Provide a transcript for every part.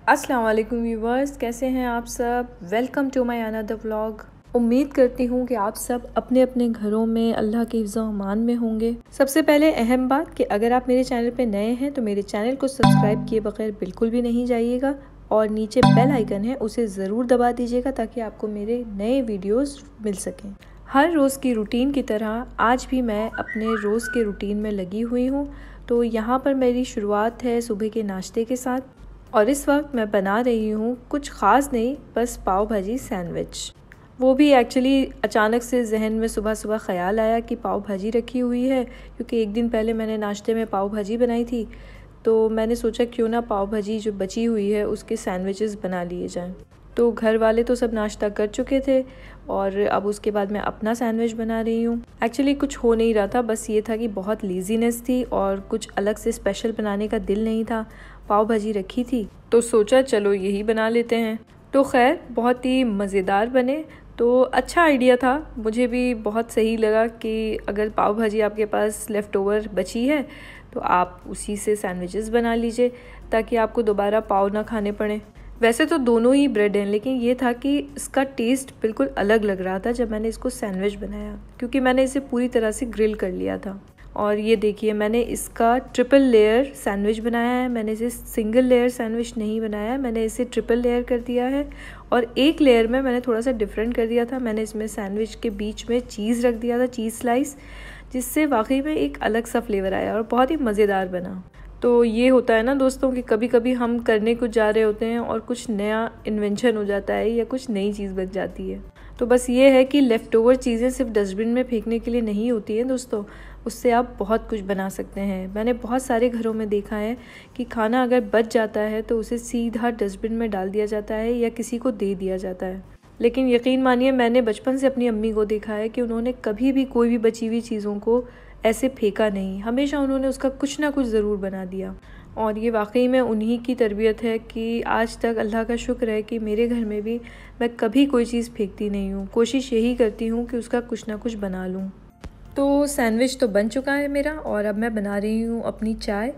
अस्सलाम वालेकुम व्यूवर्स, कैसे हैं आप सब। Welcome to my another vlog. उम्मीद करती हूँ कि आप सब अपने अपने घरों में अल्लाह के हिफ्ज़ व अमान में होंगे। सबसे पहले अहम बात कि अगर आप मेरे चैनल पे नए हैं तो मेरे चैनल को सब्सक्राइब किए बगैर बिल्कुल भी नहीं जाइएगा और नीचे बेल आइकन है उसे ज़रूर दबा दीजिएगा ताकि आपको मेरे नए वीडियोज़ मिल सकें। हर रोज़ की रूटीन की तरह आज भी मैं अपने रोज़ के रूटीन में लगी हुई हूँ। तो यहाँ पर मेरी शुरुआत है सुबह के नाश्ते के साथ और इस वक्त मैं बना रही हूँ कुछ ख़ास नहीं, बस पाव भाजी सैंडविच। वो भी एक्चुअली अचानक से जहन में सुबह सुबह ख़्याल आया कि पाव भाजी रखी हुई है, क्योंकि एक दिन पहले मैंने नाश्ते में पाव भाजी बनाई थी। तो मैंने सोचा क्यों ना पाव भाजी जो बची हुई है उसके सैंडविचेस बना लिए जाएं। तो घर वाले तो सब नाश्ता कर चुके थे और अब उसके बाद मैं अपना सैंडविच बना रही हूँ। एक्चुअली कुछ हो नहीं रहा था, बस ये था कि बहुत लेज़ीनेस थी और कुछ अलग से स्पेशल बनाने का दिल नहीं था। पाव भाजी रखी थी तो सोचा चलो यही बना लेते हैं। तो खैर बहुत ही मज़ेदार बने, तो अच्छा आइडिया था। मुझे भी बहुत सही लगा कि अगर पाव भाजी आपके पास लेफ़्ट ओवर बची है तो आप उसी से सैंडविचेस बना लीजिए ताकि आपको दोबारा पाव ना खाने पड़े। वैसे तो दोनों ही ब्रेड हैं, लेकिन ये था कि इसका टेस्ट बिल्कुल अलग लग रहा था जब मैंने इसको सैंडविच बनाया, क्योंकि मैंने इसे पूरी तरह से ग्रिल कर लिया था। और ये देखिए मैंने इसका ट्रिपल लेयर सैंडविच बनाया है। मैंने इसे सिंगल लेयर सैंडविच नहीं बनाया है, मैंने इसे ट्रिपल लेयर कर दिया है। और एक लेयर में मैंने थोड़ा सा डिफरेंट कर दिया था, मैंने इसमें सैंडविच के बीच में चीज़ रख दिया था, चीज़ स्लाइस, जिससे वाकई में एक अलग सा फ्लेवर आया और बहुत ही मज़ेदार बना। तो ये होता है ना दोस्तों कि कभी कभी हम करने कुछ जा रहे होते हैं और कुछ नया इन्वेंशन हो जाता है या कुछ नई चीज़ बन जाती है। तो बस ये है कि लेफ़्ट ओवर चीज़ें सिर्फ डस्टबिन में फेंकने के लिए नहीं होती हैं दोस्तों, उससे आप बहुत कुछ बना सकते हैं। मैंने बहुत सारे घरों में देखा है कि खाना अगर बच जाता है तो उसे सीधा डस्टबिन में डाल दिया जाता है या किसी को दे दिया जाता है। लेकिन यकीन मानिए मैंने बचपन से अपनी अम्मी को देखा है कि उन्होंने कभी भी कोई भी बची हुई चीज़ों को ऐसे फेंका नहीं, हमेशा उन्होंने उसका कुछ ना कुछ ज़रूर बना दिया। और ये वाकई में उन्हीं की तरबियत है कि आज तक अल्लाह का शुक्र है कि मेरे घर में भी मैं कभी कोई चीज़ फेंकती नहीं हूँ। कोशिश यही करती हूँ कि उसका कुछ ना कुछ बना लूँ। तो सैंडविच तो बन चुका है मेरा और अब मैं बना रही हूँ अपनी चाय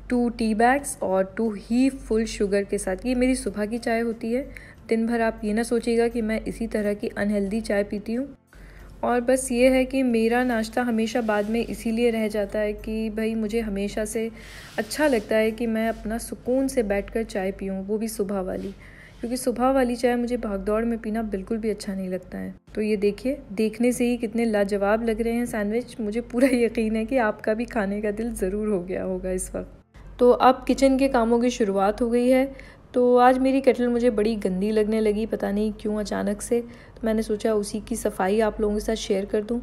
2 टी बैग्स और 2 ही फुल शुगर के साथ। ये मेरी सुबह की चाय होती है। दिन भर आप ये ना सोचिएगा कि मैं इसी तरह की अनहेल्दी चाय पीती हूँ। और बस ये है कि मेरा नाश्ता हमेशा बाद में इसीलिए रह जाता है कि भाई मुझे हमेशा से अच्छा लगता है कि मैं अपना सुकून से बैठकर चाय पीऊँ, वो भी सुबह वाली, क्योंकि सुबह वाली चाय मुझे भागदौड़ में पीना बिल्कुल भी अच्छा नहीं लगता है। तो ये देखिए, देखने से ही कितने लाजवाब लग रहे हैं सैंडविच। मुझे पूरा यकीन है कि आपका भी खाने का दिल ज़रूर हो गया होगा इस वक्त। तो अब किचन के कामों की शुरुआत हो गई है। तो आज मेरी केटल मुझे बड़ी गंदी लगने लगी, पता नहीं क्यों अचानक से। तो मैंने सोचा उसी की सफाई आप लोगों के साथ शेयर कर दूं।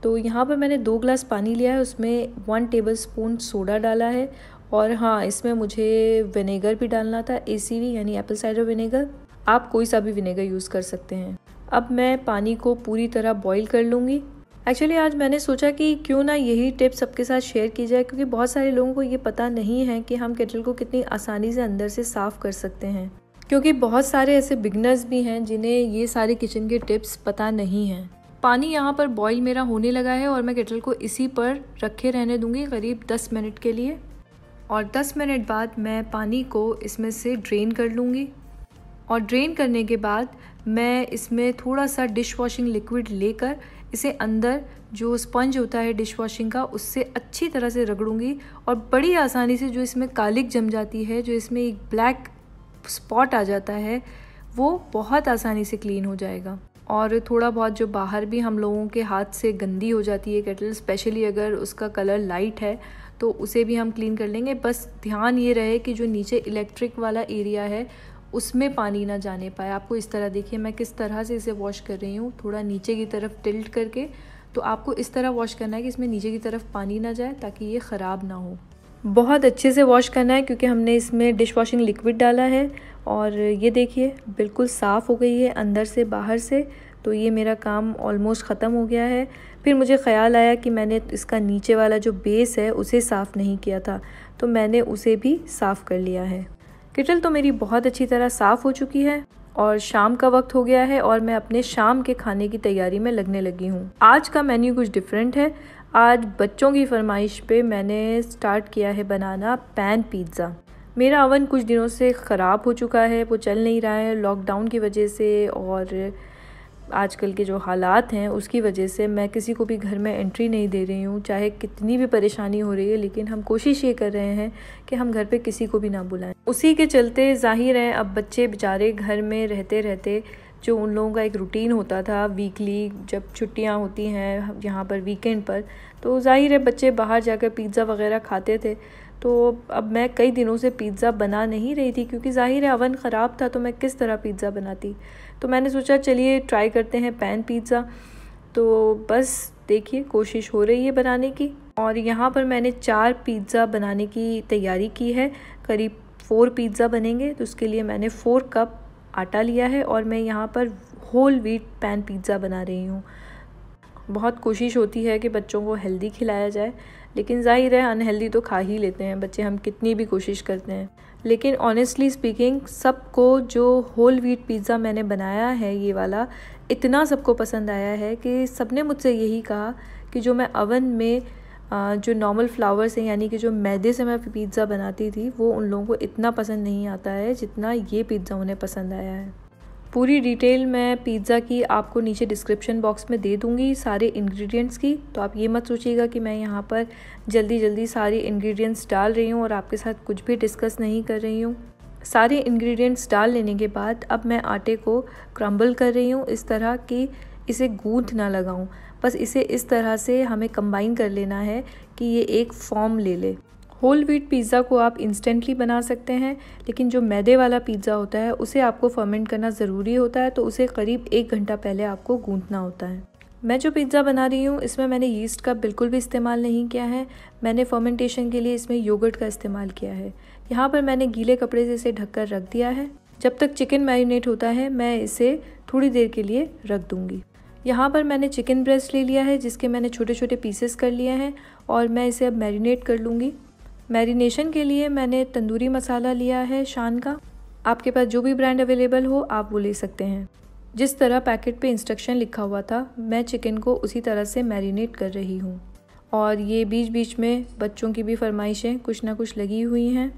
तो यहाँ पर मैंने 2 गिलास पानी लिया है, उसमें 1 टेबलस्पून सोडा डाला है और हाँ, इसमें मुझे विनेगर भी डालना था, ACV यानी एप्पल साइडर विनेगर। आप कोई सा भी विनेगर यूज़ कर सकते हैं। अब मैं पानी को पूरी तरह बॉईल कर लूँगी। एक्चुअली आज मैंने सोचा कि क्यों ना यही टिप सबके साथ शेयर की जाए, क्योंकि बहुत सारे लोगों को ये पता नहीं है कि हम केटल को कितनी आसानी से अंदर से साफ़ कर सकते हैं। क्योंकि बहुत सारे ऐसे बिगनर्स भी हैं जिन्हें ये सारे किचन के टिप्स पता नहीं हैं। पानी यहाँ पर बॉईल मेरा होने लगा है और मैं केटल को इसी पर रखे रहने दूँगी करीब 10 मिनट के लिए। और 10 मिनट बाद मैं पानी को इसमें से ड्रेन कर लूँगी। और ड्रेन करने के बाद मैं इसमें थोड़ा सा डिश वॉशिंग लिक्विड लेकर इसे अंदर जो स्पंज होता है डिश वॉशिंग का, उससे अच्छी तरह से रगड़ूंगी और बड़ी आसानी से जो इसमें कालिक जम जाती है, जो इसमें एक ब्लैक स्पॉट आ जाता है, वो बहुत आसानी से क्लीन हो जाएगा। और थोड़ा बहुत जो बाहर भी हम लोगों के हाथ से गंदी हो जाती है केटल, स्पेशली अगर उसका कलर लाइट है, तो उसे भी हम क्लीन कर लेंगे। बस ध्यान ये रहे कि जो नीचे इलेक्ट्रिक वाला एरिया है उसमें पानी ना जाने पाए। आपको इस तरह देखिए मैं किस तरह से इसे वॉश कर रही हूँ, थोड़ा नीचे की तरफ टिल्ट करके। तो आपको इस तरह वॉश करना है कि इसमें नीचे की तरफ पानी ना जाए ताकि ये ख़राब ना हो। बहुत अच्छे से वॉश करना है क्योंकि हमने इसमें डिश वॉशिंग लिक्विड डाला है। और ये देखिए बिल्कुल साफ़ हो गई है अंदर से बाहर से। तो ये मेरा काम ऑलमोस्ट ख़त्म हो गया है। फिर मुझे ख़्याल आया कि मैंने इसका नीचे वाला जो बेस है उसे साफ़ नहीं किया था, तो मैंने उसे भी साफ़ कर लिया है। केटल तो मेरी बहुत अच्छी तरह साफ़ हो चुकी है और शाम का वक्त हो गया है और मैं अपने शाम के खाने की तैयारी में लगने लगी हूँ। आज का मेन्यू कुछ डिफरेंट है। आज बच्चों की फरमाइश पे मैंने स्टार्ट किया है बनाना पैन पिज़्ज़ा। मेरा ओवन कुछ दिनों से ख़राब हो चुका है, वो चल नहीं रहा है लॉकडाउन की वजह से और आजकल के जो हालात हैं उसकी वजह से मैं किसी को भी घर में एंट्री नहीं दे रही हूँ, चाहे कितनी भी परेशानी हो रही है। लेकिन हम कोशिश ये कर रहे हैं कि हम घर पे किसी को भी ना बुलाएं। उसी के चलते ज़ाहिर है अब बच्चे बेचारे घर में रहते रहते जो उन लोगों का एक रूटीन होता था वीकली, जब छुट्टियाँ होती हैं यहाँ पर वीकेंड पर, तो ज़ाहिर है बच्चे बाहर जाकर पिज़्ज़ा वगैरह खाते थे। तो अब मैं कई दिनों से पिज़्ज़ा बना नहीं रही थी क्योंकि ज़ाहिर है अवन ख़राब था, तो मैं किस तरह पिज़्ज़ा बनाती। तो मैंने सोचा चलिए ट्राई करते हैं पैन पिज़्ज़ा। तो बस देखिए कोशिश हो रही है बनाने की। और यहाँ पर मैंने 4 पिज़्ज़ा बनाने की तैयारी की है। करीब 4 पिज़्ज़ा बनेंगे, तो उसके लिए मैंने 4 कप आटा लिया है और मैं यहाँ पर होल व्हीट पैन पिज़्ज़ा बना रही हूँ। बहुत कोशिश होती है कि बच्चों को हेल्दी खिलाया जाए, लेकिन ज़ाहिर है अनहेल्दी तो खा ही लेते हैं बच्चे, हम कितनी भी कोशिश करते हैं। लेकिन ऑनेस्टली स्पीकिंग सबको जो होल व्हीट पिज़्ज़ा मैंने बनाया है ये वाला, इतना सबको पसंद आया है कि सबने मुझसे यही कहा कि जो मैं अवन में जो नॉर्मल फ्लावर्स हैं यानी कि जो मैदे से मैं पिज़्ज़ा बनाती थी वो उन लोगों को इतना पसंद नहीं आता है जितना ये पिज़्ज़ा उन्हें पसंद आया है। पूरी डिटेल मैं पिज़्ज़ा की आपको नीचे डिस्क्रिप्शन बॉक्स में दे दूँगी सारे इंग्रेडिएंट्स की। तो आप ये मत सोचिएगा कि मैं यहाँ पर जल्दी जल्दी सारे इंग्रेडिएंट्स डाल रही हूँ और आपके साथ कुछ भी डिस्कस नहीं कर रही हूँ। सारे इंग्रेडिएंट्स डाल लेने के बाद अब मैं आटे को क्रम्बल कर रही हूँ इस तरह कि इसे गूंथ ना लगाऊँ, बस इसे इस तरह से हमें कंबाइन कर लेना है कि ये एक फॉर्म ले ले। होल व्हीट पिज़्ज़ा को आप इंस्टेंटली बना सकते हैं, लेकिन जो मैदे वाला पिज़्ज़ा होता है उसे आपको फर्मेंट करना ज़रूरी होता है, तो उसे करीब 1 घंटा पहले आपको गूंथना होता है। मैं जो पिज़्ज़ा बना रही हूँ इसमें मैंने यीस्ट का बिल्कुल भी इस्तेमाल नहीं किया है। मैंने फर्मेंटेशन के लिए इसमें योगर्ट का इस्तेमाल किया है। यहाँ पर मैंने गीले कपड़े से इसे ढककर रख दिया है। जब तक चिकन मैरिनेट होता है मैं इसे थोड़ी देर के लिए रख दूँगी। यहाँ पर मैंने चिकन ब्रेस्ट ले लिया है जिसके मैंने छोटे छोटे पीसेस कर लिए हैं और मैं इसे अब मैरिनेट कर लूँगी। मैरिनेशन के लिए मैंने तंदूरी मसाला लिया है शान का। आपके पास जो भी ब्रांड अवेलेबल हो आप वो ले सकते हैं। जिस तरह पैकेट पे इंस्ट्रक्शन लिखा हुआ था मैं चिकन को उसी तरह से मैरिनेट कर रही हूँ। और ये बीच बीच में बच्चों की भी फरमाइशें कुछ ना कुछ लगी हुई हैं।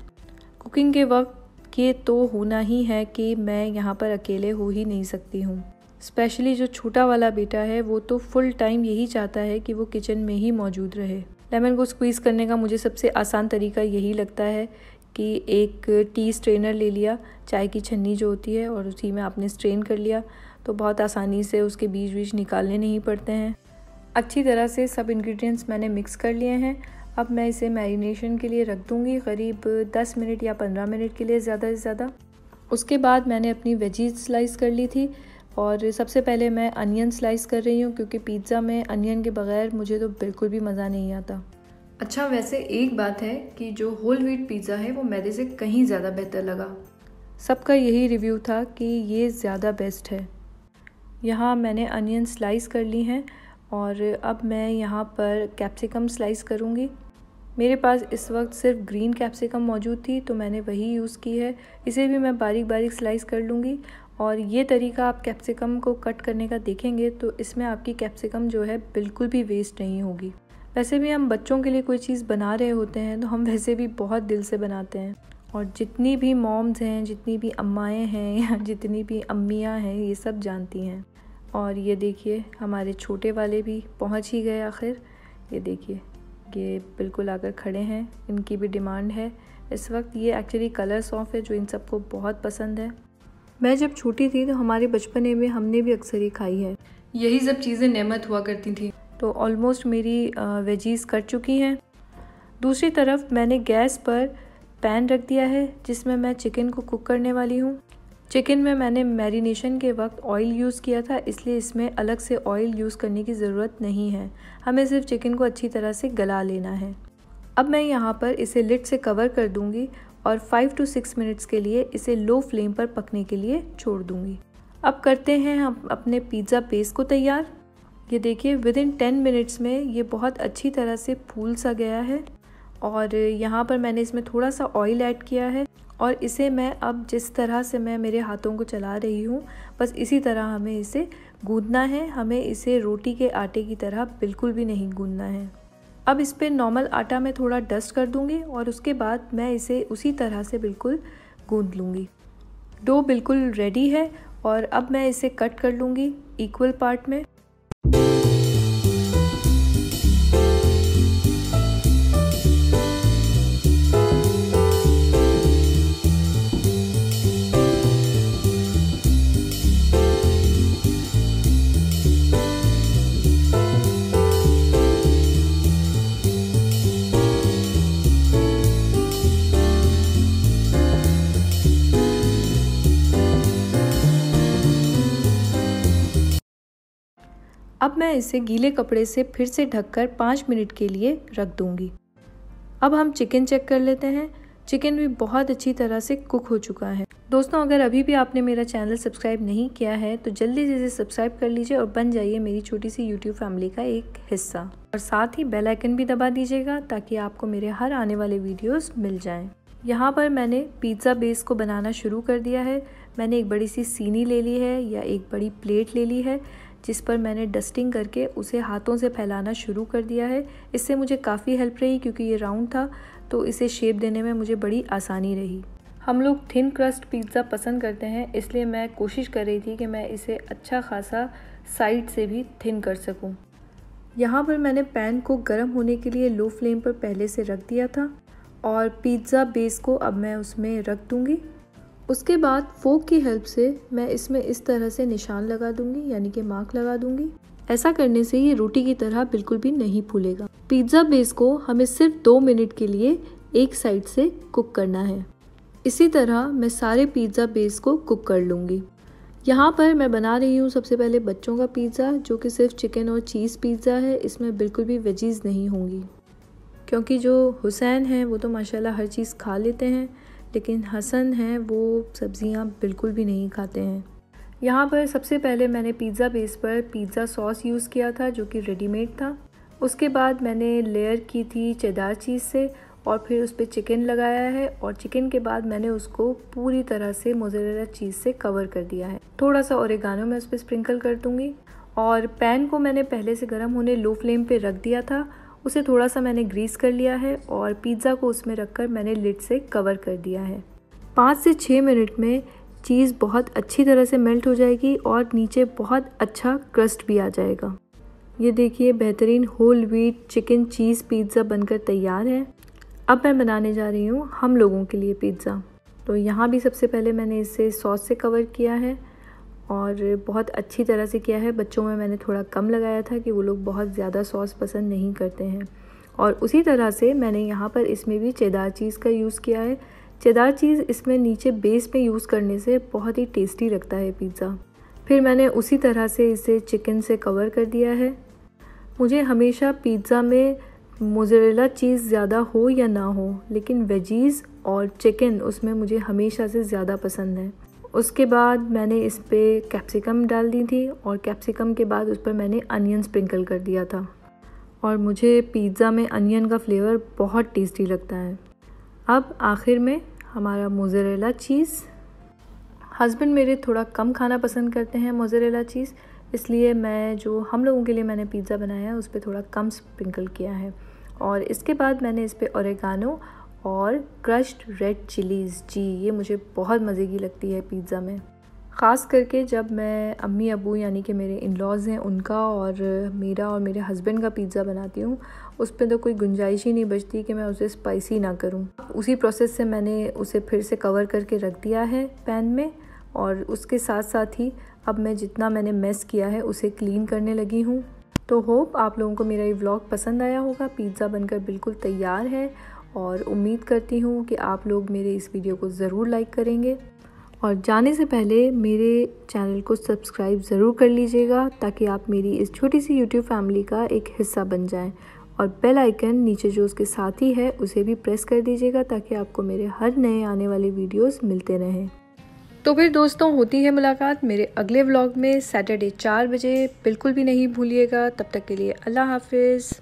कुकिंग के वक्त ये तो होना ही है कि मैं यहाँ पर अकेले हो ही नहीं सकती हूँ। स्पेशली जो छोटा वाला बेटा है वो तो फुल टाइम यही चाहता है कि वो किचन में ही मौजूद रहे। लेमन को स्क्वीज़ करने का मुझे सबसे आसान तरीका यही लगता है कि एक टी स्ट्रेनर ले लिया, चाय की छन्नी जो होती है, और उसी में आपने स्ट्रेन कर लिया तो बहुत आसानी से उसके बीच बीच निकालने नहीं पड़ते हैं। अच्छी तरह से सब इंग्रेडिएंट्स मैंने मिक्स कर लिए हैं। अब मैं इसे मैरिनेशन के लिए रख दूँगी करीब 10 मिनट या 15 मिनट के लिए ज़्यादा से ज़्यादा। उसके बाद मैंने अपनी वेजीज स्लाइस कर ली थी और सबसे पहले मैं अनियन स्लाइस कर रही हूँ क्योंकि पिज़्ज़ा में अनियन के बगैर मुझे तो बिल्कुल भी मज़ा नहीं आता। अच्छा, वैसे एक बात है कि जो होल व्हीट पिज़्ज़ा है वो मैदे से कहीं ज़्यादा बेहतर लगा। सबका यही रिव्यू था कि ये ज़्यादा बेस्ट है। यहाँ मैंने अनियन स्लाइस कर ली हैं और अब मैं यहाँ पर कैप्सिकम स्लाइस करूँगी। मेरे पास इस वक्त सिर्फ ग्रीन कैप्सिकम मौजूद थी तो मैंने वही यूज़ की है। इसे भी मैं बारीक बारीक स्लाइस कर लूँगी। और ये तरीका आप कैप्सिकम को कट करने का देखेंगे तो इसमें आपकी कैप्सिकम जो है बिल्कुल भी वेस्ट नहीं होगी। वैसे भी हम बच्चों के लिए कोई चीज़ बना रहे होते हैं तो हम वैसे भी बहुत दिल से बनाते हैं। और जितनी भी मॉम्स हैं, जितनी भी अम्माएँ हैं या जितनी भी अम्मियाँ हैं, ये सब जानती हैं। और ये देखिए हमारे छोटे वाले भी पहुंच ही गए आखिर। ये देखिए ये बिल्कुल आकर खड़े हैं, इनकी भी डिमांड है इस वक्त। ये एक्चुअली कलर सॉफ्ट है जो इन सबको बहुत पसंद है। मैं जब छोटी थी तो हमारे बचपने में हमने भी अक्सर ही खाई है। यही सब चीज़ें नेमत हुआ करती थी। तो ऑलमोस्ट मेरी वेजीज़ कट चुकी हैं। दूसरी तरफ मैंने गैस पर पैन रख दिया है जिसमें मैं चिकन को कुक करने वाली हूँ। चिकन में मैंने मैरिनेशन के वक्त ऑयल यूज़ किया था, इसलिए इसमें अलग से ऑयल यूज़ करने की ज़रूरत नहीं है। हमें सिर्फ चिकन को अच्छी तरह से गला लेना है। अब मैं यहाँ पर इसे लिड से कवर कर दूँगी और 5 to 6 मिनट्स के लिए इसे लो फ्लेम पर पकने के लिए छोड़ दूँगी। अब करते हैं हम अपने पिज़्ज़ा पेस्ट को तैयार। ये देखिए विदिन 10 मिनट्स में ये बहुत अच्छी तरह से फूल सा गया है। और यहाँ पर मैंने इसमें थोड़ा सा ऑयल ऐड किया है और इसे मैं अब जिस तरह से मैं मेरे हाथों को चला रही हूँ बस इसी तरह हमें इसे गूंदना है। हमें इसे रोटी के आटे की तरह बिल्कुल भी नहीं गूंदना है। अब इस पर नॉर्मल आटा मैं थोड़ा डस्ट कर दूंगी और उसके बाद मैं इसे उसी तरह से बिल्कुल गूंद लूँगी। डो बिल्कुल रेडी है और अब मैं इसे कट कर लूँगी इक्वल पार्ट में। अब मैं इसे गीले कपड़े से फिर से ढककर 5 मिनट के लिए रख दूंगी। अब हम चिकन चेक कर लेते हैं। चिकन भी बहुत अच्छी तरह से कुक हो चुका है। दोस्तों, अगर अभी भी आपने मेरा चैनल सब्सक्राइब नहीं किया है तो जल्दी से इसे सब्सक्राइब कर लीजिए और बन जाइए मेरी छोटी सी यूट्यूब फैमिली का एक हिस्सा। और साथ ही बेल आइकन भी दबा दीजिएगा ताकि आपको मेरे हर आने वाले वीडियोस मिल जाएं। यहाँ पर मैंने पिज़्ज़ा बेस को बनाना शुरू कर दिया है। मैंने एक बड़ी सी सीनी ले ली है या एक बड़ी प्लेट ले ली है जिस पर मैंने डस्टिंग करके उसे हाथों से फैलाना शुरू कर दिया है। इससे मुझे काफ़ी हेल्प रही क्योंकि ये राउंड था तो इसे शेप देने में मुझे बड़ी आसानी रही। हम लोग थिन क्रस्ट पिज़्ज़ा पसंद करते हैं, इसलिए मैं कोशिश कर रही थी कि मैं इसे अच्छा खासा साइड से भी थिन कर सकूं। यहाँ पर मैंने पैन को गर्म होने के लिए लो फ्लेम पर पहले से रख दिया था और पिज़्ज़ा बेस को अब मैं उसमें रख दूँगी। उसके बाद फोक की हेल्प से मैं इसमें इस तरह से निशान लगा दूंगी, यानी कि मार्क लगा दूंगी। ऐसा करने से ये रोटी की तरह बिल्कुल भी नहीं फूलेगा। पिज़्ज़ा बेस को हमें सिर्फ 2 मिनट के लिए एक साइड से कुक करना है। इसी तरह मैं सारे पिज़्ज़ा बेस को कुक कर लूँगी। यहाँ पर मैं बना रही हूँ सबसे पहले बच्चों का पिज़्ज़ा, जो कि सिर्फ चिकन और चीज़ पिज़्ज़ा है। इसमें बिल्कुल भी वेजीज़ नहीं होंगी क्योंकि जो हुसैन हैं वो तो माशाल्लाह हर चीज़ खा लेते हैं, लेकिन हसन हैं वो सब्ज़ियाँ बिल्कुल भी नहीं खाते हैं। यहाँ पर सबसे पहले मैंने पिज़्ज़ा बेस पर पिज़्ज़ा सॉस यूज़ किया था जो कि रेडीमेड था। उसके बाद मैंने लेयर की थी चेदार चीज़ से और फिर उस पर चिकन लगाया है और चिकन के बाद मैंने उसको पूरी तरह से मोज़रेला चीज़ से कवर कर दिया है। थोड़ा सा ओरेगानो मैं उस पर स्प्रिंकल कर दूँगी और पैन को मैंने पहले से गर्म होने लो फ्लेम पे रख दिया था। उसे थोड़ा सा मैंने ग्रीस कर लिया है और पिज़्ज़ा को उसमें रखकर मैंने लिड से कवर कर दिया है। 5 से 6 मिनट में चीज़ बहुत अच्छी तरह से मेल्ट हो जाएगी और नीचे बहुत अच्छा क्रस्ट भी आ जाएगा। ये देखिए, बेहतरीन whole wheat chicken cheese pizza बनकर तैयार है। अब मैं बनाने जा रही हूँ हम लोगों के लिए पिज़्ज़ा। तो यहाँ भी सबसे पहले मैंने इसे सॉस से कवर किया है और बहुत अच्छी तरह से किया है। बच्चों में मैंने थोड़ा कम लगाया था कि वो लोग बहुत ज़्यादा सॉस पसंद नहीं करते हैं। और उसी तरह से मैंने यहाँ पर इसमें भी चेदार चीज़ का यूज़ किया है। चेदार चीज़ इसमें नीचे बेस में यूज़ करने से बहुत ही टेस्टी लगता है पिज़्ज़ा। फिर मैंने उसी तरह से इसे चिकन से कवर कर दिया है। मुझे हमेशा पिज़्ज़ा में मोज़रेला चीज़ ज़्यादा हो या ना हो, लेकिन वेजीज़ और चिकन उसमें मुझे हमेशा से ज़्यादा पसंद है। उसके बाद मैंने इस पर कैप्सिकम डाल दी थी और कैप्सिकम के बाद उस पर मैंने अनियन स्प्रिंकल कर दिया था और मुझे पिज़्ज़ा में अनियन का फ्लेवर बहुत टेस्टी लगता है। अब आखिर में हमारा मोज़रेला चीज़। हस्बैंड मेरे थोड़ा कम खाना पसंद करते हैं मोज़रेला चीज़, इसलिए मैं जो हम लोगों के लिए मैंने पिज़्ज़ा बनाया है उस पर थोड़ा कम स्प्रिंकल किया है। और इसके बाद मैंने इस पर ओरेगानो और क्रश्ड रेड चिलीज़, जी ये मुझे बहुत मज़े की लगती है पिज़्ज़ा में। ख़ास करके जब मैं अम्मी अबू यानी कि मेरे इन-लॉज़ हैं उनका और मेरा और मेरे हस्बैंड का पिज़्ज़ा बनाती हूँ, उस पर तो कोई गुंजाइश ही नहीं बचती कि मैं उसे स्पाइसी ना करूँ। उसी प्रोसेस से मैंने उसे फिर से कवर करके रख दिया है पैन में और उसके साथ साथ ही अब मैं जितना मैंने मेस किया है उसे क्लीन करने लगी हूँ। तो होप आप लोगों को मेरा ये व्लॉग पसंद आया होगा। पिज़्ज़ा बनकर बिल्कुल तैयार है और उम्मीद करती हूँ कि आप लोग मेरे इस वीडियो को ज़रूर लाइक करेंगे और जाने से पहले मेरे चैनल को सब्सक्राइब ज़रूर कर लीजिएगा ताकि आप मेरी इस छोटी सी यूट्यूब फैमिली का एक हिस्सा बन जाएं। और बेल आइकन नीचे जो उसके साथ ही है उसे भी प्रेस कर दीजिएगा ताकि आपको मेरे हर नए आने वाले वीडियोस मिलते रहें। तो फिर दोस्तों होती है मुलाकात मेरे अगले व्लॉग में सैटरडे 4 बजे। बिल्कुल भी नहीं भूलिएगा। तब तक के लिए अल्लाह हाफिज़।